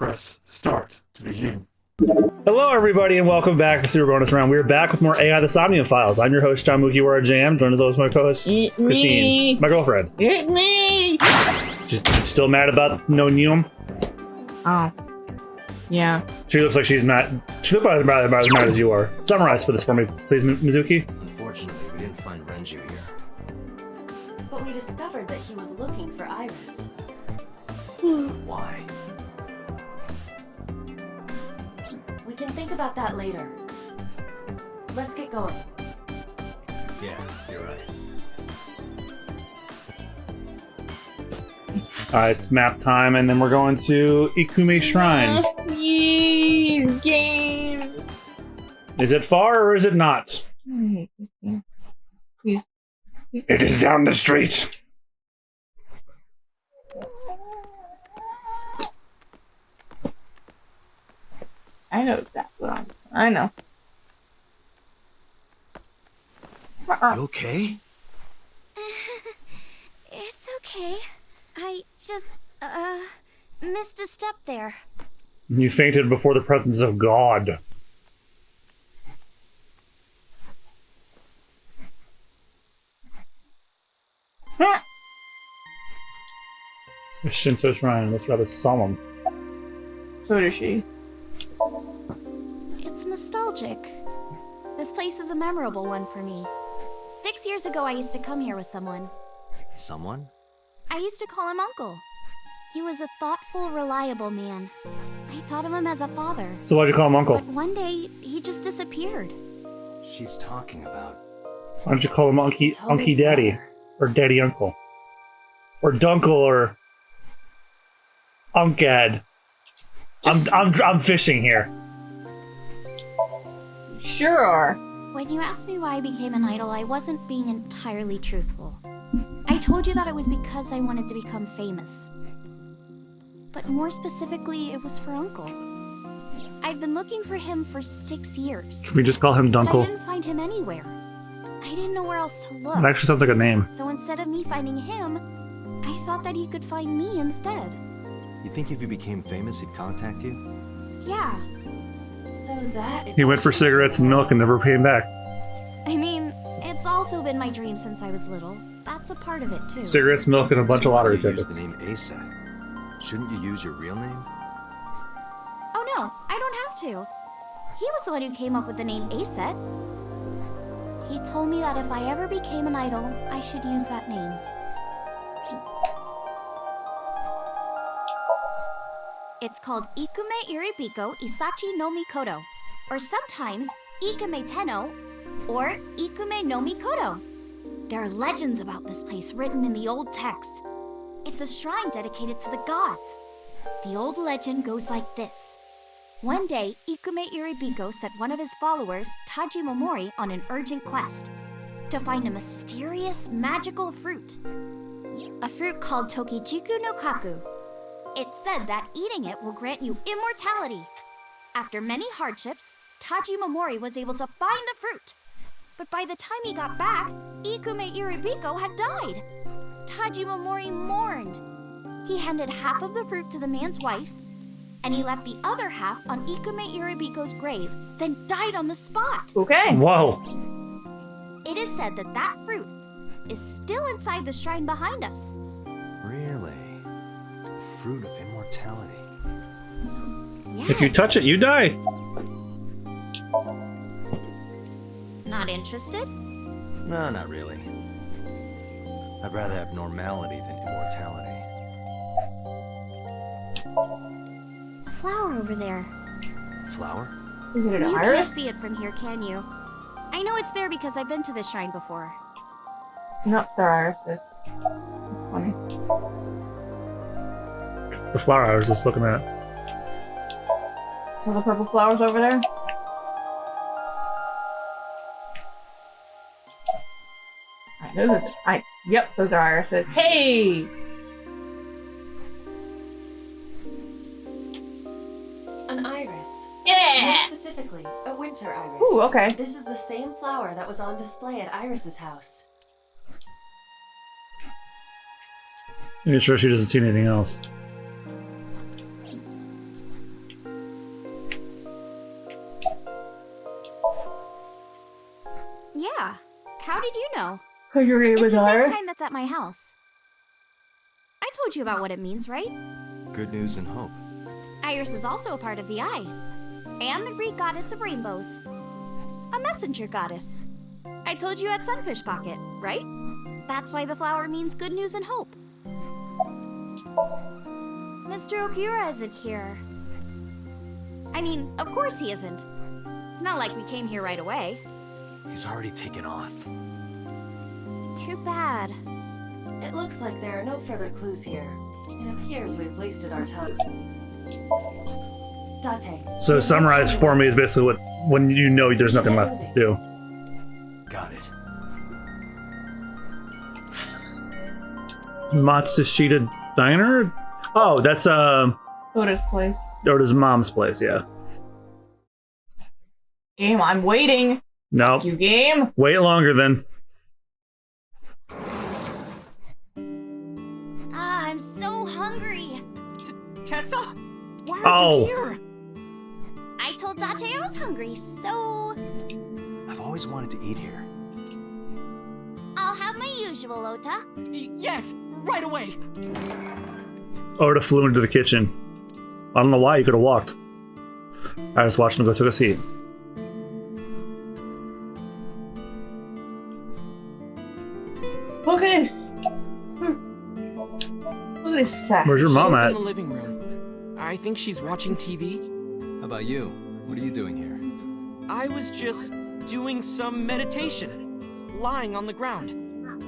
Press start to begin. Hello, everybody, and welcome back to Super Bonus Round. We're back with more AI The Somnium Files. I'm your host, John Mugiwara Jam, joined as always by my co-host, Christine, my girlfriend. Hit me! She's still mad about no Neum. Oh. Yeah. She looks like she's mad. She looks about as mad as you are. Summarize for this for me, please, Mizuki. Unfortunately, we didn't find Renju here. But we discovered that he was looking for Iris. Why? We can think about that later. Let's get going. Yeah, you're right. Alright, it's map time, and then we're going to Ikume Shrine. Yeeees, game! Is it far or is it not? Please. It is down the street. I know exactly what I know. You okay? It's okay. I just, missed a step there. You fainted before the presence of God. A Shinto shrine looks rather solemn. So does she. It's nostalgic. This place is a memorable one for me. 6 years ago, I used to come here with someone. Someone? I used to call him Uncle. He was a thoughtful, reliable man. I thought of him as a father. So why'd you call him Uncle? But one day, he just disappeared. She's talking about... Why don't you call him Unky Daddy? Or Daddy Uncle? Or Dunkle or... Unkad. I'm fishing here. Sure. When you asked me why I became an idol, I wasn't being entirely truthful. I told you that it was because I wanted to become famous. But more specifically, it was for Uncle. I've been looking for him for 6 years. Can we just call him But I Dunkle? didn't find him anywhere. I didn't know where else to look. It actually sounds like a name. So instead of me finding him, I thought that he could find me instead. You think if you became famous, he'd contact you? Yeah. So that is. He went for cigarettes and milk and never came back. I mean, it's also been my dream since I was little. That's a part of it, too. Cigarettes, milk, and a bunch So of lottery why do you tickets. use the name Asa? Shouldn't you use your real name? Oh no, I don't have to. He was the one who came up with the name Aset. He told me that if I ever became an idol, I should use that name. It's called Ikume Iribiko Isachi no Mikoto, or sometimes Ikume Tenno, or Ikume no Mikoto. There are legends about this place written in the old text. It's a shrine dedicated to the gods. The old legend goes like this. One day, Ikume Iribiko sent one of his followers, Taji Momori, on an urgent quest to find a mysterious magical fruit. A fruit called Tokijiku no Kaku. It's said that eating it will grant you immortality. After many hardships, Taji Momori was able to find the fruit. But by the time he got back, Ikume Iribiko had died. Taji Momori mourned. He handed half of the fruit to the man's wife, and he left the other half on Ikume Iribiko's grave, then died on the spot. Okay. Whoa. It is said that that fruit is still inside the shrine behind us. Really? Fruit of immortality. Yes. If you touch it, you die. Not interested? No, not really. I'd rather have normality than immortality. A flower over there. Flower? Is it an You can't iris? see it from here, can you? I know it's there because I've been to this shrine before. No, they're irises. That's funny. The flower I was just looking at. Are the purple flowers over there? Yep, those are irises. Hey! An iris. Yeah! More specifically, a winter iris. Ooh, okay. This is the same flower that was on display at Iris's house. Make sure she doesn't see anything else. Yeah. How did you know? Cause your name It's was the same Iris. kind that's at my house. I told you about what it means, right? Good news and hope. Iris is also a part of the Eye, and the Greek goddess of rainbows. A messenger goddess. I told you at Sunfish Pocket, right? That's why the flower means good news and hope. Mr. Okura isn't here. I mean, of course he isn't. It's not like we came here right away. He's already taken off. Too bad. It looks like there are no further clues here. It appears we've wasted our time. Date. So summarize for me is basically what when you know there's nothing left to do. Got it. Matsushita Diner? Oh, that's Oda's place. Oda's mom's place, yeah. Game, I'm waiting. Nope. You game? Wait longer then. Ah, I'm so hungry. Tessa? Why Oh. are you here? I told Date I was hungry, so I've always wanted to eat here. I'll have my usual, Ota. Yes, right away. Oda flew into the kitchen. I don't know why, he could have walked. I just watched him go took a seat. Okay. Look at this sack. Where's your mom She's at? in the living room. I think she's watching TV. How about you? What are you doing here? I was just doing some meditation, lying on the ground.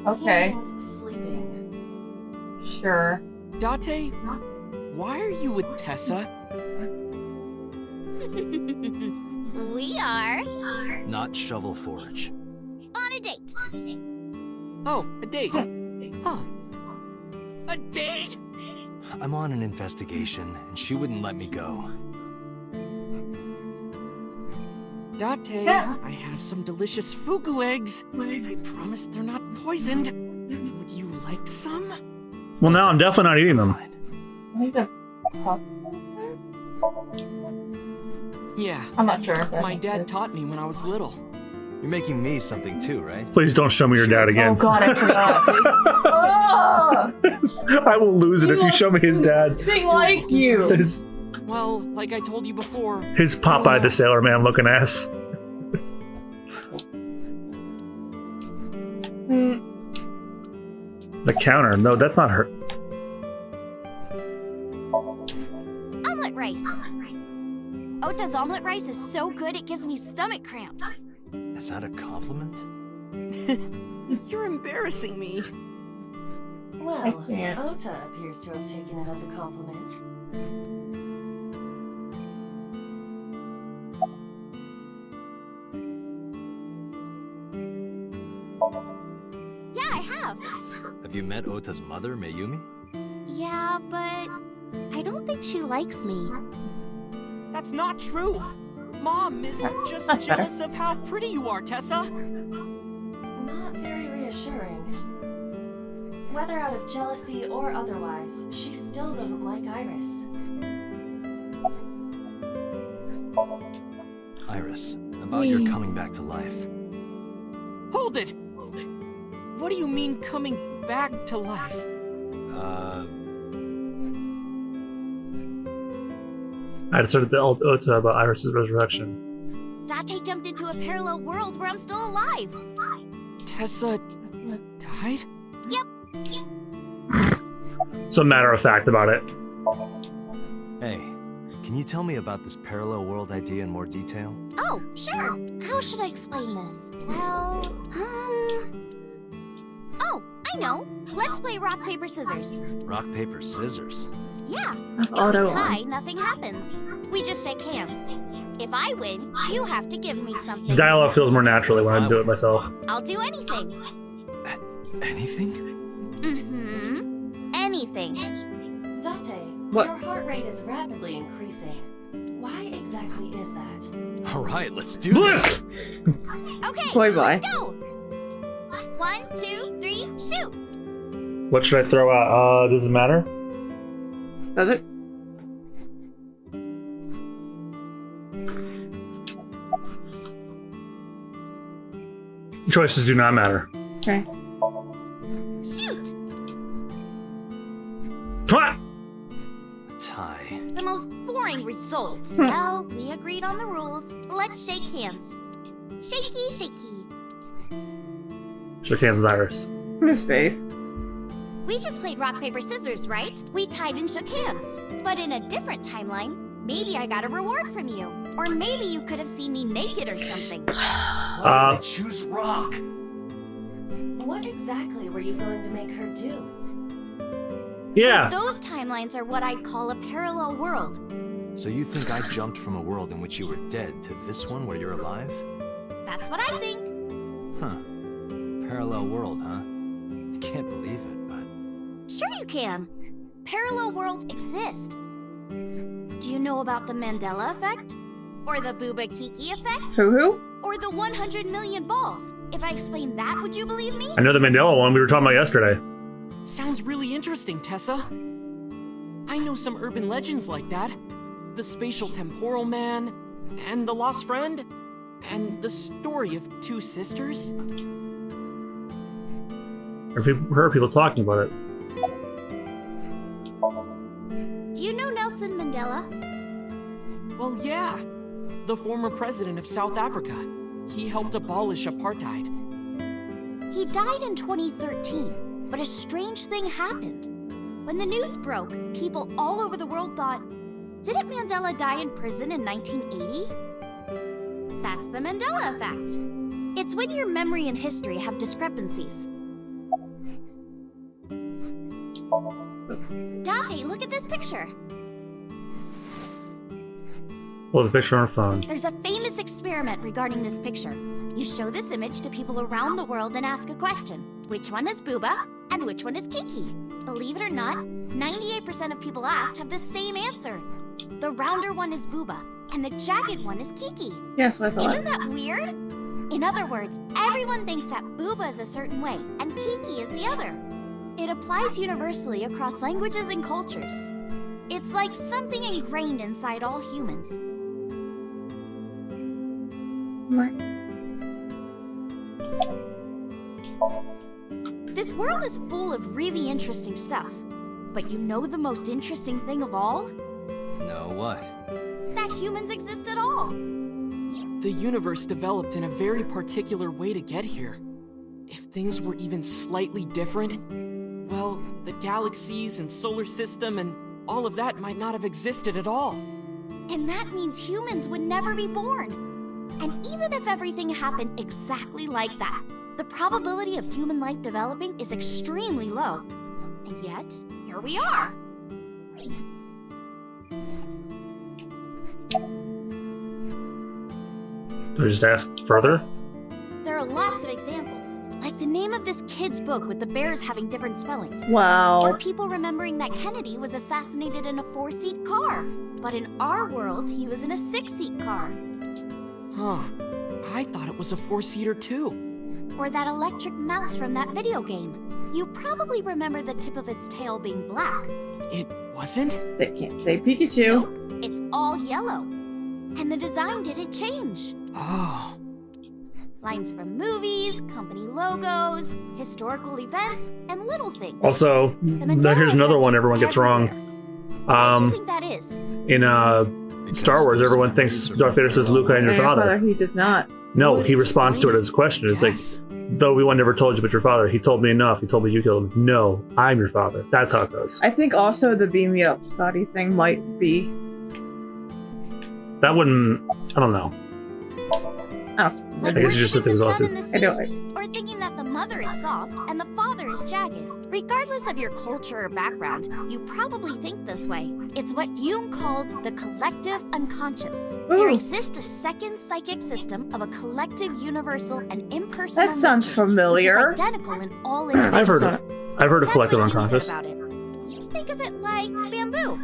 Okay, He means sleeping. sure. Date, why are you with Tessa? We are Not Shovel Forge. on a date. Oh, a date. Huh. A date? I'm on an investigation, and she wouldn't let me go. Date, I have some delicious fugu eggs. I promise they're not poisoned. Would you like some? Well, now I'm definitely not eating them. I think that's tough. Yeah. I'm not sure. If that My makes dad sense. taught me when I was little. You're making me something too, right? Please don't show me your dad Oh again. god, I forgot. Oh, I will lose it if you show me his dad. thing like you. His, Well, like I told you before, his Popeye the Sailor Man looking ass. Hmm. The counter. No, that's not her. Omelet rice. Ota's omelet rice is so good it gives me stomach cramps. Is that a compliment? you're embarrassing me. Well, can't. Ota appears to have taken it as a compliment. Yeah, I have. Have you met Ota's mother, Mayumi? Yeah, but I don't think she likes me. That's not true. Mom is just That's better. jealous of how pretty you are, Tessa. Not very reassuring. Whether out of jealousy or otherwise, she still doesn't like Iris. Iris, about your coming back to life. Hold it! What do you mean coming back to life? I had to start the Ota about Iris' resurrection. Date jumped into a parallel world where I'm still alive. Tessa died? So matter of fact about it. Hey, can you tell me about this parallel world idea in more detail? Oh, sure. How should I explain this? Well, Oh, I know. Let's play rock, paper, scissors. Rock, paper, scissors. Yeah. That's If auto we tie, on. nothing happens. We just shake hands. If I win, you have to give me something. Dialogue feels more naturally when I do it myself. I'll do anything. Anything? Mm-hmm. Anything. Date, What? your heart rate is rapidly increasing. Why exactly is that? All right, let's do this. Okay, Boy, bye. let's go. 1, 2, 3, shoot. What should I throw out? Does it matter? Does it? Choices do not matter. Okay. Shoot! What? Tie. The most boring result. Well, we agreed on the rules. Let's shake hands. Shaky, shaky. Shook hands with Iris. His face. We just played rock, paper, scissors, right? We tied and shook hands. But in a different timeline, maybe I got a reward from you. Or maybe you could have seen me naked or something. Why did I choose rock? What exactly were you going to make her do? Yeah. So those timelines are what I'd call a parallel world. So you think I jumped from a world in which you were dead to this one where you're alive? That's what I think. Huh. Parallel world, huh? I can't believe it, but... Sure you can. Parallel worlds exist. Do you know about the Mandela effect? Or the Booba Kiki effect? Who? Or the 100 million balls? If I explained that, would you believe me? I know the Mandela one we were talking about yesterday. Sounds really interesting, Tessa. I know some urban legends like that. The spatial temporal man, and the lost friend, and the story of two sisters. I've heard people talking about it. Do you know Nelson Mandela? Well, yeah. The former president of South Africa. He helped abolish apartheid. He died in 2013, but a strange thing happened. When the news broke, people all over the world thought, didn't Mandela die in prison in 1980? That's the Mandela effect. It's when your memory and history have discrepancies. Dante, look at this picture. Pull the picture on her phone. There's a famous experiment regarding this picture. You show this image to people around the world and ask a question. Which one is Booba and which one is Kiki? Believe it or not, 98% of people asked have the same answer. The rounder one is Booba and the jagged one is Kiki. Yes, I thought. Isn't that weird? In other words, everyone thinks that Booba is a certain way and Kiki is the other. It applies universally across languages and cultures. It's like something ingrained inside all humans. What? This world is full of really interesting stuff. But you know the most interesting thing of all? No, what? That humans exist at all. The universe developed in a very particular way to get here. If things were even slightly different, well, the galaxies and solar system and all of that might not have existed at all. And that means humans would never be born. And even if everything happened exactly like that, the probability of human life developing is extremely low. And yet, here we are. Do I just ask further? There are lots of examples, like the name of this kid's book with the bears having different spellings. Or Wow. people remembering that Kennedy was assassinated in a 4-seat car. But in our world, he was in a 6-seat car. Huh. I thought it was a 4-seater too. Or that electric mouse from that video game. You probably remember the tip of its tail being black. It wasn't? They can't say Pikachu. Nope, it's all yellow. And the design didn't change. Oh. Lines from movies, company logos, historical events, and little things. Also, The Mandela here's another effect one is everyone gets wrong. Why do you think that is? In Star Wars, everyone thinks Darth Vader says Luke, I'm your And father. he does not. No, Would he responds to it explain as a question. It's Yes. like, though we one never told you but your father. He told me enough. He told me you killed him. No, I'm your father. That's how it goes. I think also the beam me up Scotty thing might be. That wouldn't. I don't know. Oh, Like I guess you just said worshipping things the all sun says- and the I know. sea, or thinking that the mother is soft and the father is jagged. Regardless of your culture or background, you probably think this way. It's what Jung called the collective unconscious. There Ooh. exists a second psychic system of a collective, universal, and impersonal That sounds nature, familiar. which is identical in all individuals. I've heard of That's collective what Jung unconscious. said about it. Think of it like bamboo.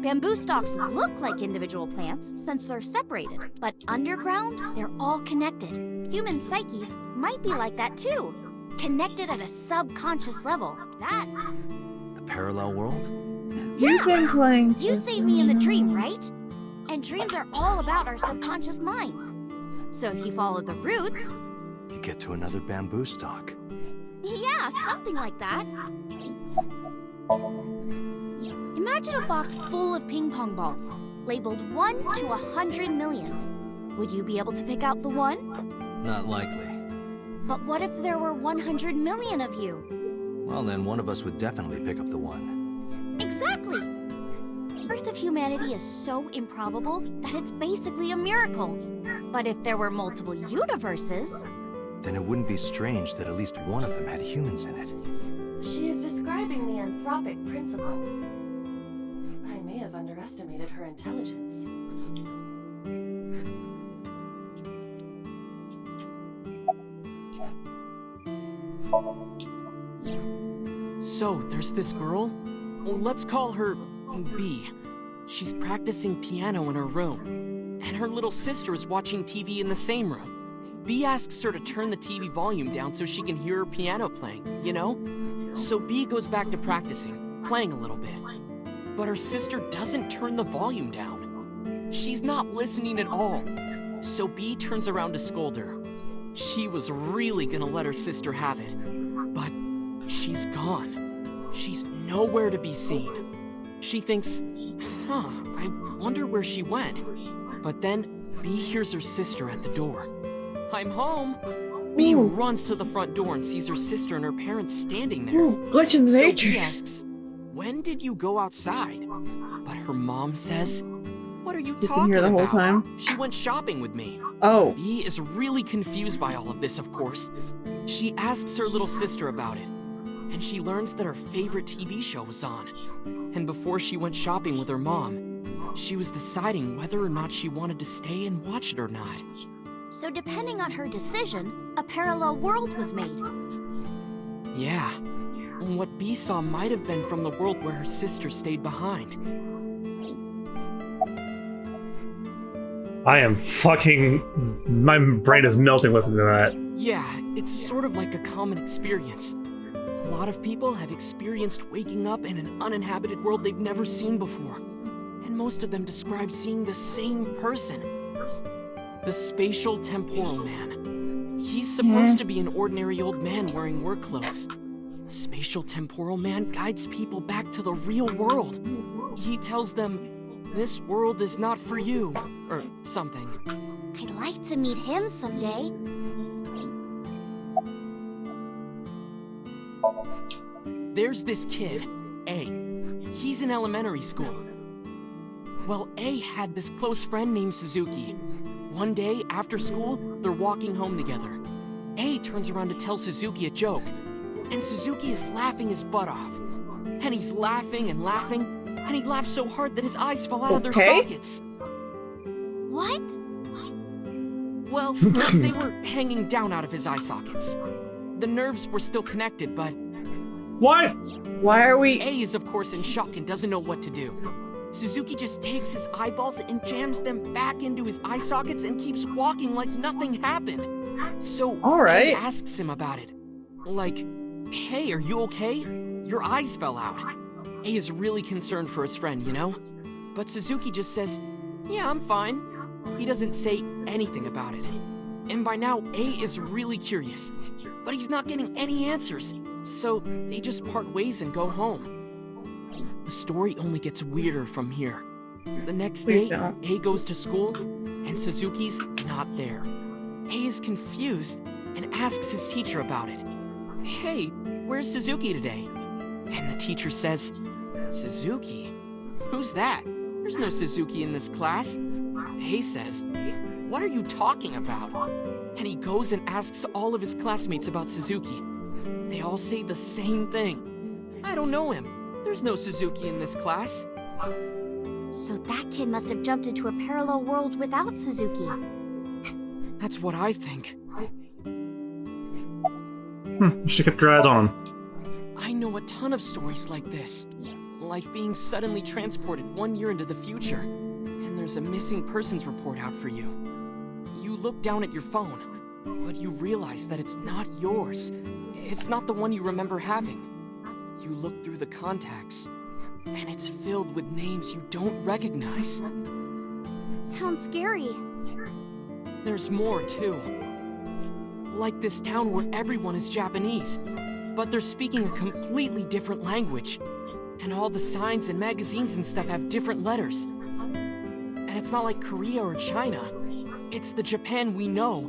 Bamboo stalks look like individual plants since they're separated, but underground, they're all connected. Human psyches might be like that too, connected at a subconscious level. That's... The parallel world? You've been playing. You saved me in the dream, right? And dreams are all about our subconscious minds. So if you follow the roots, you get to another bamboo stalk. Yeah, something like that. Imagine a box full of ping pong balls, labeled 1 to 100 million. Would you be able to pick out the one? Not likely. But what if there were 100 million of you? Well, then one of us would definitely pick up the one. Exactly! Birth of humanity is so improbable that it's basically a miracle. But if there were multiple universes... Then it wouldn't be strange that at least one of them had humans in it. She is describing the anthropic principle. I may have underestimated her intelligence. So, there's this girl. Let's call her B. She's practicing piano in her room, and her little sister is watching TV in the same room. B asks her to turn the TV volume down so she can hear her piano playing, you know? So B goes back to practicing, playing a little bit. But her sister doesn't turn the volume down. She's not listening at all. So B turns around to scold her. She was really gonna let her sister have it. But she's gone. She's nowhere to be seen. She thinks, I wonder where she went. But then B hears her sister at the door. I'm home. B runs to the front door and sees her sister and her parents standing there. Ooh, glitch in the So B Matrix. asks, when did you go outside? But her mom says, what are you been talking here the whole about? time? She went shopping with me. Oh, B is really confused by all of this, of course. She asks her little sister about it, and she learns that her favorite TV show was on. And before she went shopping with her mom, she was deciding whether or not she wanted to stay and watch it or not. So depending on her decision, a parallel world was made. Yeah, and what B saw might have been from the world where her sister stayed behind. I am fucking... My brain is melting listening to that. Yeah, it's sort of like a common experience. A lot of people have experienced waking up in an uninhabited world they've never seen before. And most of them describe seeing the same person. The Spatial Temporal Man. He's supposed to be an ordinary old man wearing work clothes. The Spatial Temporal Man guides people back to the real world. He tells them, this world is not for you, or something. I'd like to meet him someday. There's this kid, A. He's in elementary school. Well, A had this close friend named Suzuki. One day, after school, they're walking home together. A turns around to tell Suzuki a joke, and Suzuki is laughing his butt off. And he's laughing and laughing, and he laughs so hard that his eyes fall out of their Okay. sockets. What? Well, they were hanging down out of his eye sockets. The nerves were still connected, but What? why are we? A is of course in shock and doesn't know what to do. Suzuki just takes his eyeballs and jams them back into his eye sockets and keeps walking like nothing happened. So All right. A asks him about it. Like, hey, are you okay? Your eyes fell out. A is really concerned for his friend, you know? But Suzuki just says, yeah, I'm fine. He doesn't say anything about it. And by now, A is really curious. But he's not getting any answers. So they just part ways and go home. The story only gets weirder from here. The next Please day, don't. A goes to school, and Suzuki's not there. A is confused and asks his teacher about it. Hey, where's Suzuki today? And the teacher says, Suzuki? Who's that? There's no Suzuki in this class. A says, what are you talking about? And he goes and asks all of his classmates about Suzuki. They all say the same thing. I don't know him. There's no Suzuki in this class. So that kid must have jumped into a parallel world without Suzuki. That's what I think. You should have kept your eyes on him. I know a ton of stories like this. Like being suddenly transported 1 year into the future, and there's a missing persons report out for you. You look down at your phone, but you realize that it's not yours. It's not the one you remember having. You look through the contacts, and it's filled with names you don't recognize. Sounds scary. There's more, too. like this town where everyone is Japanese, but they're speaking a completely different language. And all the signs and magazines and stuff have different letters. And it's not like Korea or China. It's the Japan we know,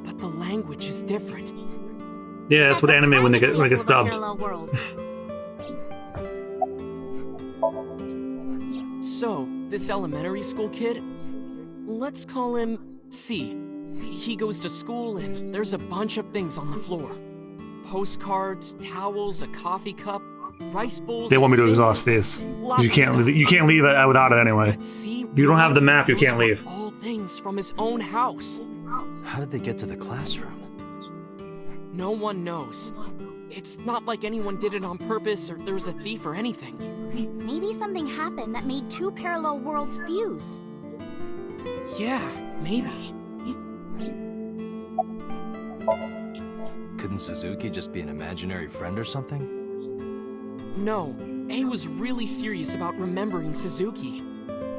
but the language is different. Yeah, that's what a anime when it prime gets example of a dubbed. parallel world. So, this elementary school kid, let's call him C. He goes to school and there's a bunch of things on the floor. Postcards, towels, a coffee cup, rice bowls. They want me to a exhaust sink. these. Lots You of can't stuff. leave it without it anyway. But C If you don't have the realized map, that you can't those are leave. all things from his own house. How did they get to the classroom? No one knows. It's not like anyone did it on purpose or there was a thief or anything. Maybe something happened that made two parallel worlds fuse. Yeah, maybe. Couldn't Suzuki just be an imaginary friend or something? No, A was really serious about remembering Suzuki.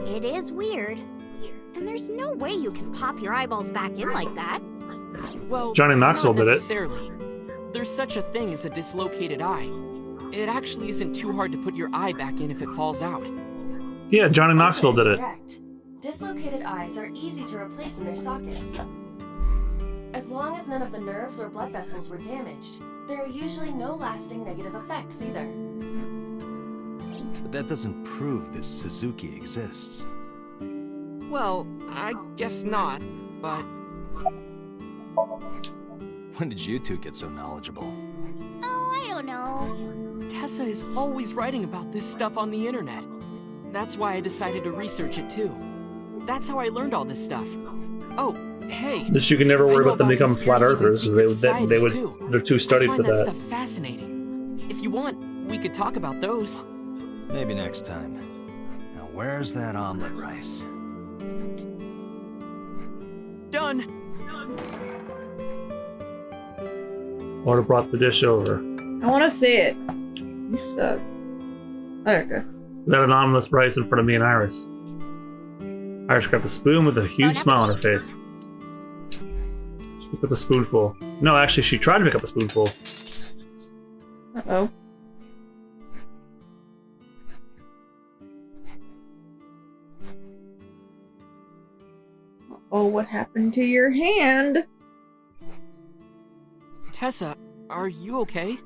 It is weird. And there's no way you can pop your eyeballs back in like that. Well, Johnny Knoxville not did it. necessarily. There's such a thing as a dislocated eye. It actually isn't too hard to put your eye back in if it falls out. Yeah, Johnny Knoxville did it. Correct. Dislocated eyes are easy to replace in their sockets. As long as none of the nerves or blood vessels were damaged, there are usually no lasting negative effects either. But that doesn't prove this Suzuki exists. Well, I guess not, but When did you two get so knowledgeable? Oh, I don't know. Tessa is always writing about this stuff on the internet. That's why I decided to research it too. That's how I learned all this stuff. Oh, hey. Just you can never I worry know about them becoming flat conspiracies and earthers. secret They would societies, too. they're too studied I for find that that. stuff fascinating. If you want, we could talk about those. Maybe next time. Now where's that omelet rice? Done. I would have brought the dish over. I want to see it. You suck. There we go. That anonymous rice in front of me and Iris. Iris grabbed the spoon with a huge smile on her face. She picked up a spoonful. No, actually, she tried to pick up a spoonful. Uh-oh. Oh, what happened to your hand? Tessa, are you okay?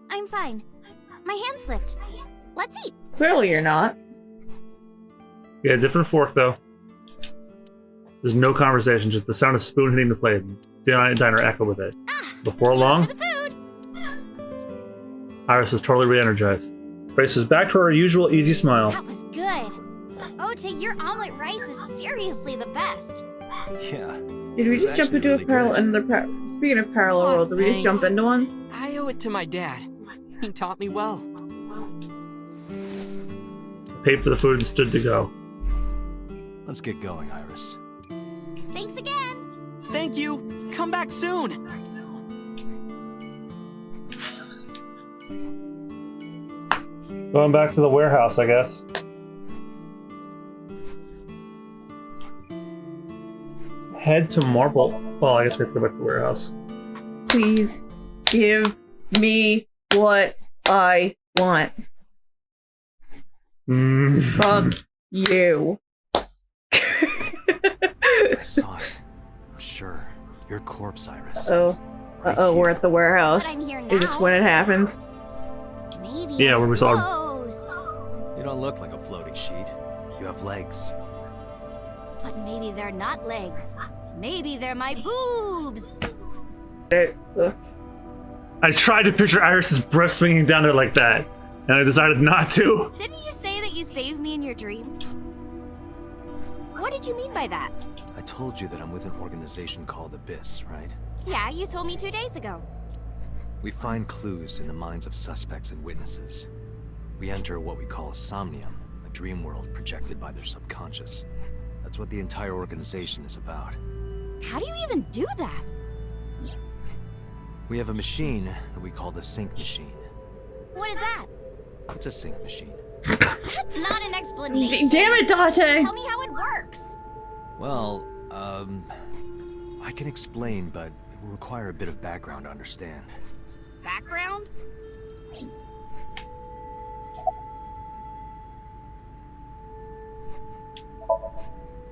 I'm fine. My hand slipped. Let's eat. Clearly you're not. Yeah, different fork though. There's no conversation, just the sound of spoon hitting the plate. Diner echoed with it. Before long, For the food. Iris was totally re-energized. Grace was back to her usual easy smile. That was good. Ota, your omelet rice is seriously the best. Yeah. Did we It's just jump actually into really a parallel? good. Speaking of parallel Oh, world, did we just thanks. jump into one? I owe it to my dad. He taught me well. Paid for the food and stood to go. Let's get going, Iris. Thanks again. Thank you. Come back soon. Going back to the warehouse, I guess. Head to Marble. Well, I guess we have to go back to the warehouse. Please give me what I want. Fuck you. I saw it. I'm sure. Your corpse, Iris. Oh. Right Uh-oh, we're here. at the warehouse. But I'm here now. Is this when it happens? Maybe Yeah, I'm where we saw her. ghost. You don't look like a floating sheet. You have legs. But maybe they're not legs. Maybe they're my boobs. Ugh. I tried to picture Iris's breast swinging down there like that, and I decided not to. Didn't you say that you saved me in your dream? What did you mean by that? I told you that I'm with an organization called Abyss, right? Yeah, you told me 2 days ago. We find clues in the minds of suspects and witnesses. We enter what we call a somnium, a dream world projected by their subconscious. That's what the entire organization is about. How do you even do that? We have a machine that we call the sync machine. What is that? It's a sync machine. That's not an explanation. Damn it, Dante! Tell me how it works. Well, I can explain, but it will require a bit of background to understand. Background?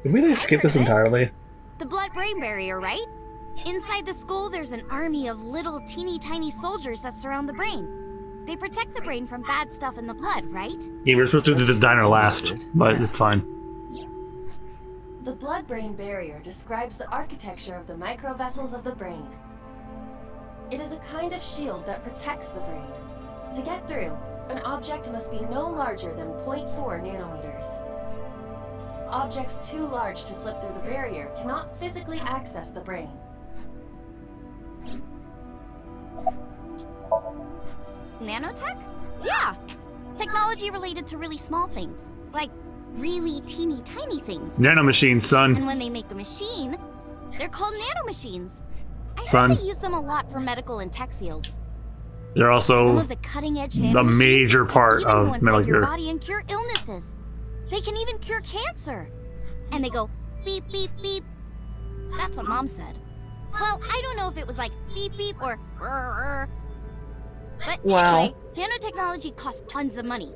Did we like skip this entirely? The blood-brain barrier, right? Inside the skull, there's an army of little teeny tiny soldiers that surround the brain. They protect the brain from bad stuff in the blood, right? Yeah, we were supposed to do the diner last, but it's fine. The blood-brain barrier describes the architecture of the microvessels of the brain. It is a kind of shield that protects the brain. To get through, an object must be no larger than 0.4 nanometers. Objects too large to slip through the barrier cannot physically access the brain. Nanotech? Yeah. Technology related to really small things. Like really teeny tiny things. Nanomachines, son. And when they make a machine, they're called nanomachines. I Son. heard they use them a lot for medical and tech fields. They're Some also of the cutting edge the nanomachines major can part even go of inside Metal your Gear. body and cure illnesses. They can even cure cancer. And they go beep beep beep. That's what Mom said. Well, I don't know if it was like beep beep or rrr. But Wow. anyway, nanotechnology costs tons of money.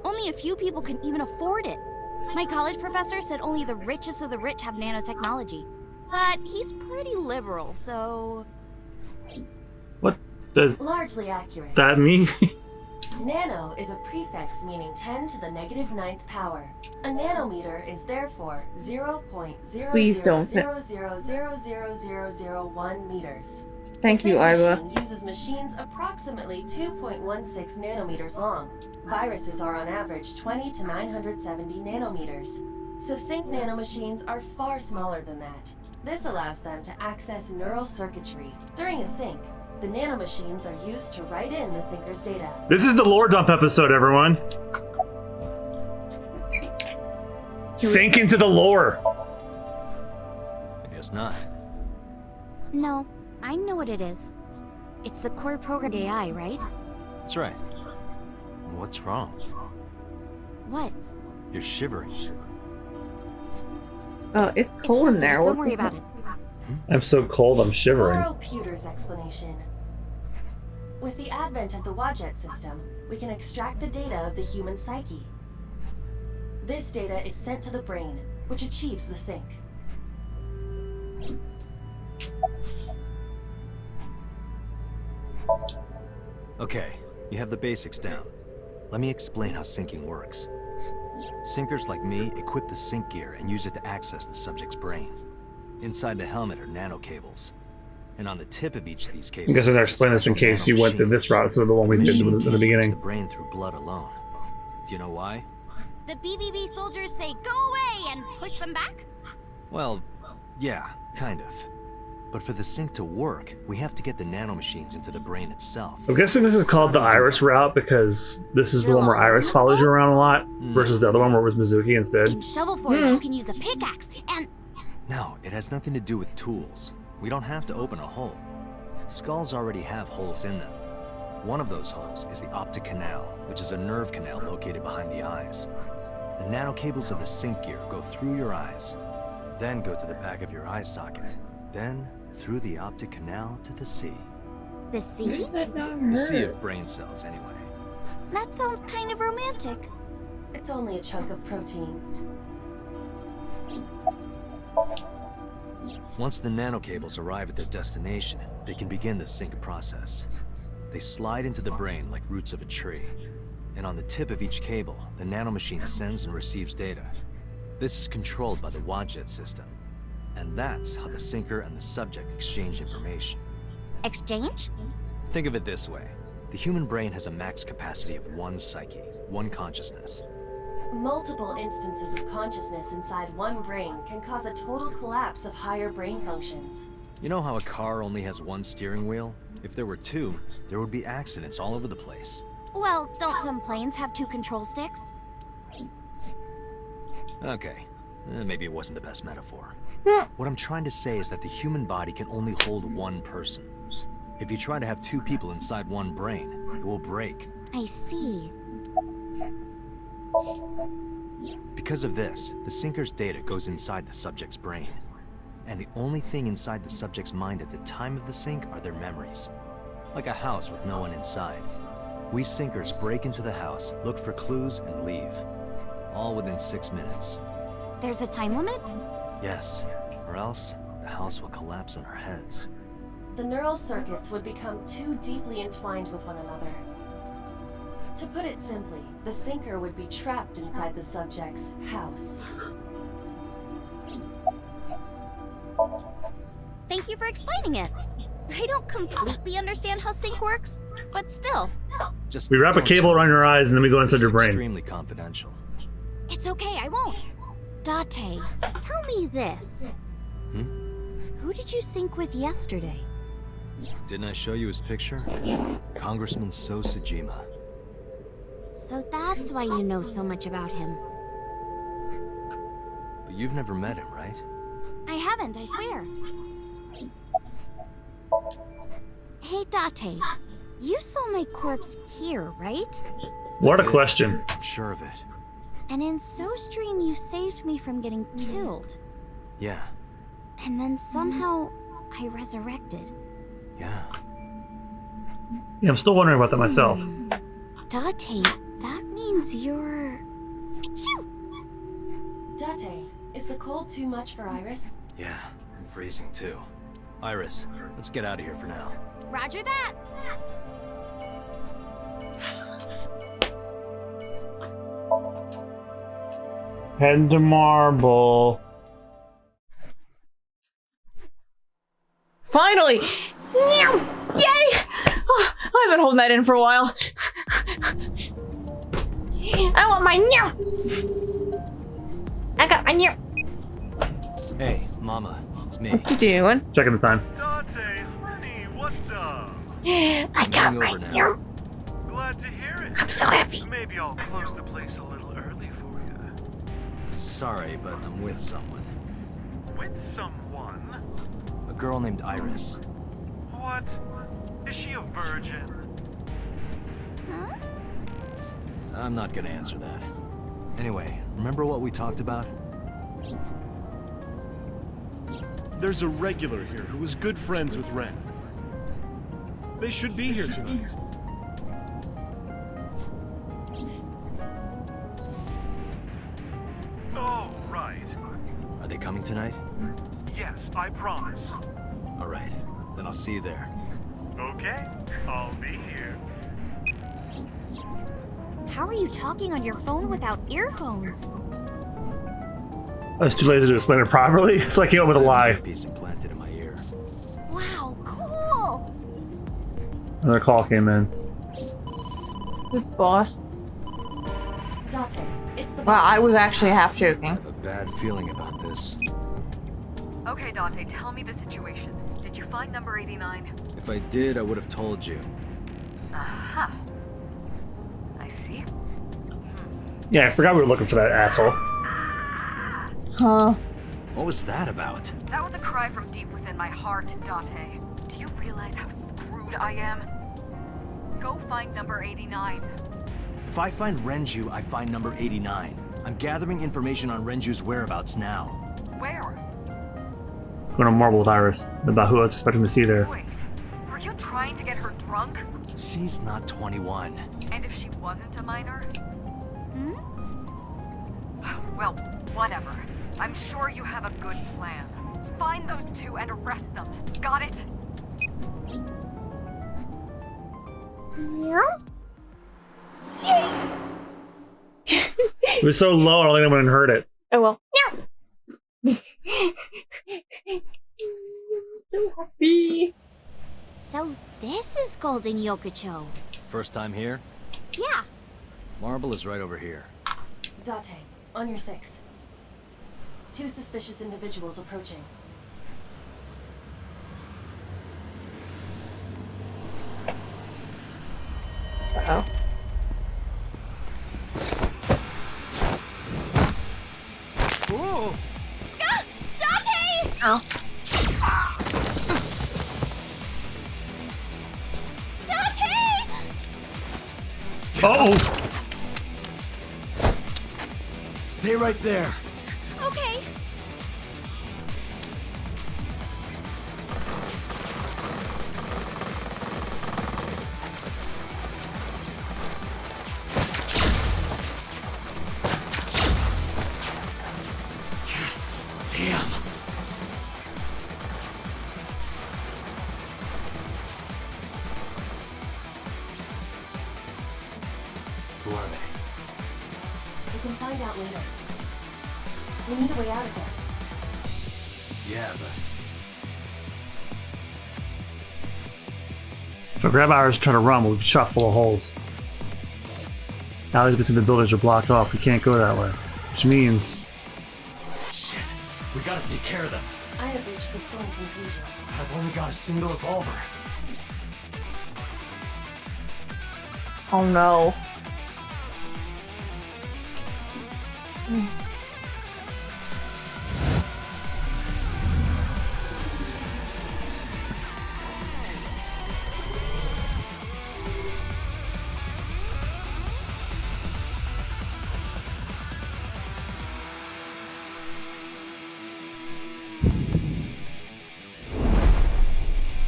Only a few people can even afford it. My college professor said only the richest of the rich have nanotechnology. But he's pretty liberal, so... What does Largely accurate. that mean? Nano is a prefix meaning 10 to the negative 9th power. A nanometer is therefore Please don't. 0.000000001 meters. Thank The you, Sync Iva. machine uses machines approximately 2.16 nanometers long. Viruses are on average 20 to 970 nanometers. So Sync nanomachines are far smaller than that. This allows them to access neural circuitry. During a sync, the nanomachines are used to write in the syncer's data. This is the lore dump episode, everyone. Sink into the lore. I guess not. No, I know what it is. It's the core program AI, right? That's right. What's wrong? What? You're shivering. Oh, it's It's cold in nothing, there. Don't What worry the about heck? it. I'm so cold, I'm shivering. Borrow Pewter's explanation. With the advent of the Wadjet system, we can extract the data of the human psyche. This data is sent to the brain, which achieves the sync. Okay, you have the basics down. Let me explain how syncing works. Syncers like me equip the sync gear and use it to access the subject's brain. Inside the helmet are nanocables. And on the tip of each of these cables... I'm guessing they're is a explaining this in special case you went through nanomachine. this route, so the one we The did machine in the can't reach beginning. the brain through blood alone. Do you know why? The BBB soldiers say go away and push them back? Well, yeah, kind of. But for the sync to work, we have to get the nanomachines into the brain itself. I'm guessing this is called the Iris route because this is the one where Iris follows you around a lot versus the other one where it was Mizuki instead. In Shovel Forge, you can use a pickaxe and... No, it has nothing to do with tools. We don't have to open a hole. Skulls already have holes in them. One of those holes is the optic canal, which is a nerve canal located behind the eyes. The nanocables of the sync gear go through your eyes, then go to the back of your eye socket, then through the optic canal to the sea. The sea? The sea of brain cells, anyway. That sounds kind of romantic. It's only a chunk of protein. Once the nanocables arrive at their destination, they can begin the sync process. They slide into the brain like roots of a tree. And on the tip of each cable, the nanomachine sends and receives data. This is controlled by the Wadjet system. And that's how the syncer and the subject exchange information. Exchange? Think of it this way. The human brain has a max capacity of one psyche, one consciousness. Multiple instances of consciousness inside one brain can cause a total collapse of higher brain functions. You know how a car only has one steering wheel? If there were two, there would be accidents all over the place. Well, don't some planes have 2 control sticks? Okay, maybe it wasn't the best metaphor. What I'm trying to say is that the human body can only hold one person. If you try to have 2 people inside one brain, it will break. I see. Because of this, the syncer's data goes inside the subject's brain. And the only thing inside the subject's mind at the time of the sync are their memories. Like a house with no one inside. We sinkers break into the house, look for clues, and leave. All within 6 minutes. There's a time limit? Yes, or else the house will collapse on our heads. The neural circuits would become too deeply entwined with one another. To put it simply, the sinker would be trapped inside the subject's house. Thank you for explaining it. I don't completely understand how sync works, but still. Just We wrap a don't cable tell around your eyes and then we go inside It's your brain. Extremely confidential. It's okay, I won't. Date, tell me this. Who did you sync with yesterday? Didn't I show you his picture? Congressman So Sejima. So that's why you know so much about him. But you've never met him, right? I haven't, I swear. Hey, Date, you saw my corpse here, right? What a question. I'm sure of it. And in SoStream, you saved me from getting killed. Yeah, And then somehow, I resurrected. yeah. Yeah, I'm still wondering about that myself. Date, that means you're... Achoo! Date, is the cold too much for Iris? Yeah, I'm freezing too. Iris, let's get out of here for now. Roger that! Head to Marble. Finally! Meow! Yay! Oh, I've been holding that in for a while. I want my meow! I got my meow. Hey, Mama, it's me. What you doing? Checking the time. Dante, honey, what's up? I got Coming my over now. meow. Glad to hear it. I'm so happy. Maybe I'll close the place a little early for you. Sorry, but I'm with someone. With someone? A girl named Iris. What? Is she a virgin? Huh? I'm not gonna answer that. Anyway, remember what we talked about? There's a regular here who is good friends with Ren. They should be here tonight. Oh, right. Are they coming tonight? Yes, I promise. Alright, then I'll see you there. Okay, I'll be here. How are you talking on your phone without earphones? I was too lazy to explain it properly, so I came up with a lie. Piece implanted in my ear. Wow, cool! Another call came in. Good boss. Date, it's the Wow, boss. I was actually half I joking. have a bad feeling about this. Okay, Dante, tell me the situation. Did you find number 89? If I did, I would have told you. Aha. I see. Yeah, I forgot we were looking for that asshole. Huh. What was that about? That was a cry from deep within my heart, Dante. Do you realize how screwed I am? Go find number 89. If I find Renju, I find number 89. I'm gathering information on Renju's whereabouts now. Where? Going to Marble with Iris about who I was expecting to see there. Wait. Are you trying to get her drunk? She's not 21. And if she wasn't a minor? Hmm? Well, whatever. I'm sure you have a good plan. Find those two and arrest them. Got it? It was so low, I don't think anyone heard it. Oh well. So happy. So this is Golden Yokocho. First time here? Yeah. Marble is right over here. Date, on your 6. 2 suspicious individuals approaching. Uh-oh. Oh! Date! Ow. Date! Oh! Stay right there. Okay. Who are they? We can find out later. We need a way out of this. Yeah, but If I grab Iris and try to run, we'll be shot full of holes. Alleys between the buildings are blocked off. We can't go that way. Which means... shit. We gotta take care of them. I have reached the same conclusion. I've only got a single revolver. Oh no.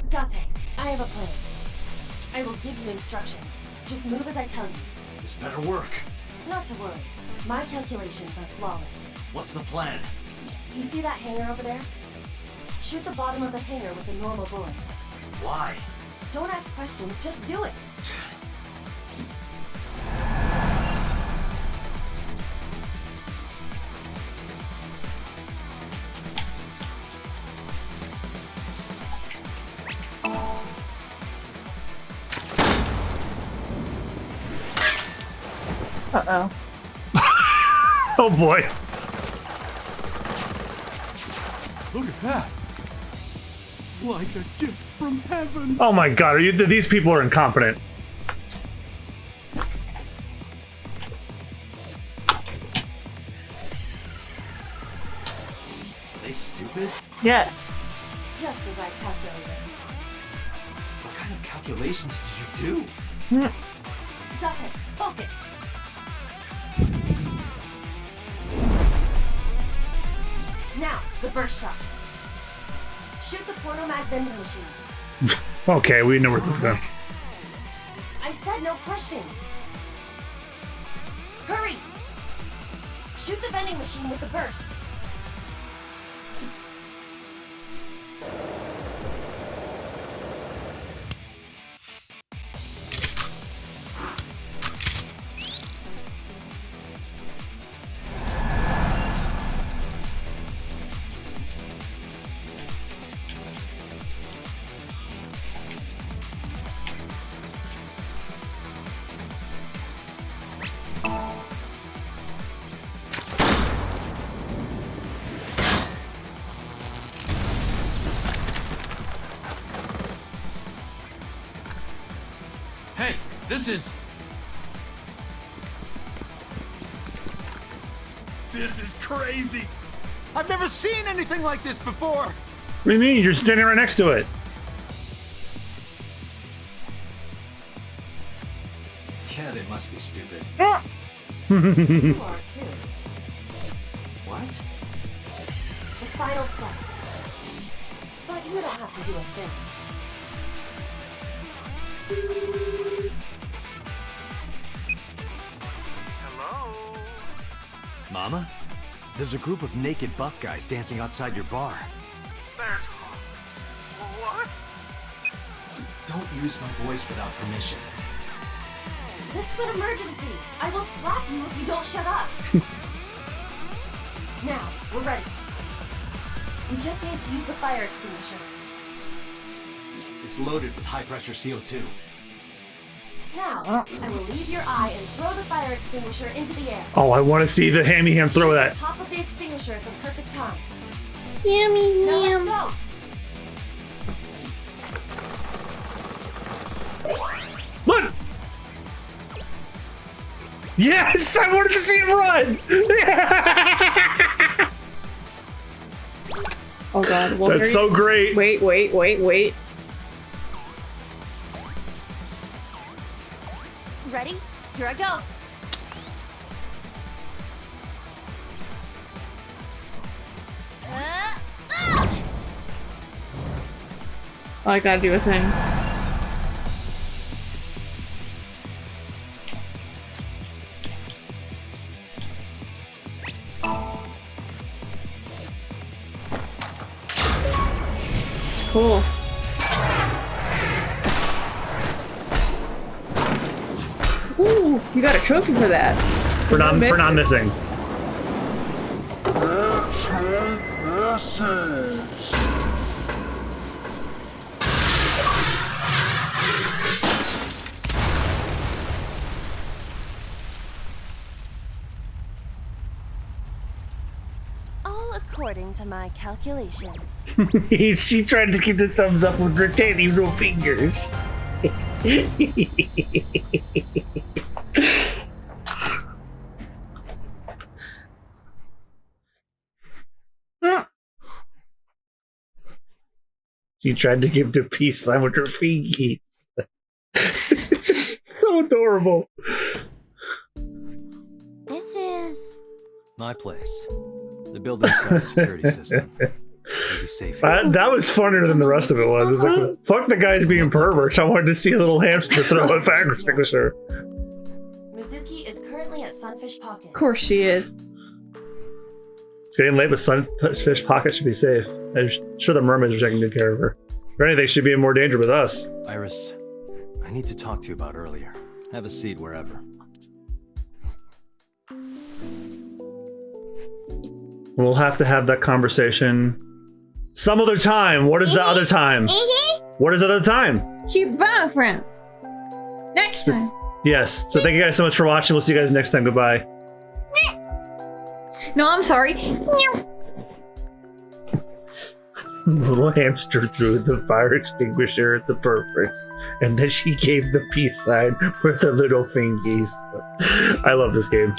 Date, I have a plan. I will give you instructions. Just move as I tell you. This better work. Not to worry. My calculations are flawless. What's the plan? You see that hangar over there? Shoot the bottom of the hangar with a normal bullet. Why? Don't ask questions, just do it. Uh-oh. Oh boy. Look at that. Like a gift from heaven. Oh my god, are you, these people are incompetent. Are they stupid? Yes. Just as I calculated. What kind of calculations did you do? Date, focus. Now, the burst shot. Shoot the portal-mag vending machine. Okay, we know where this is going. I said no questions. Hurry! Shoot the vending machine with the burst. Hey, this is... This is crazy. I've never seen anything like this before. What do you mean? You're standing right next to it. Yeah, they must be stupid. You are too. What? The final step. But you don't have to do a thing. Hello? Mama? There's a group of naked buff guys dancing outside your bar. There's... What? Don't use my voice without permission. This is an emergency. I will slap you if you don't shut up. Now, we're ready. We just need to use the fire extinguisher. It's loaded with high-pressure CO2. Now, I will leave your eye and throw the fire extinguisher into the air. Oh, I want to see the hammy ham throw that. Top of the extinguisher at the perfect time. Yummy Now yum. let's go. Look! Yes! I wanted to see him run! Oh god. Well, That's so great. Wait. Ready? Here I go. Oh, I gotta do a thing. Cool. Ooh, you got a trophy for that. For not missing. All according to my calculations. She tried to keep the thumbs up with her tiny little fingers. She tried to give the peace sign with her fingies. So adorable. This is... My place. The building's got a security system. You'll be safe here. That was funnier than the rest of it was. It's like, fuck the guys being perverts. I wanted to see a little hamster throw a fire extinguisher. Mizuki is currently at Sunfish Pocket. Of course she is. It's getting late, but Sunfish Pocket should be safe. I'm sure the mermaids are taking good care of her. If anything, she'd be in more danger with us. Iris, I need to talk to you about earlier. Have a seat wherever. We'll have to have that conversation some other time. What is the other time? What is other time? Cute boyfriend. Next time. Yes. So thank you guys so much for watching. We'll see you guys next time. Goodbye. No, I'm sorry. Little hamster threw the fire extinguisher at the perverts, and then she gave the peace sign for the little fingies. I love this game.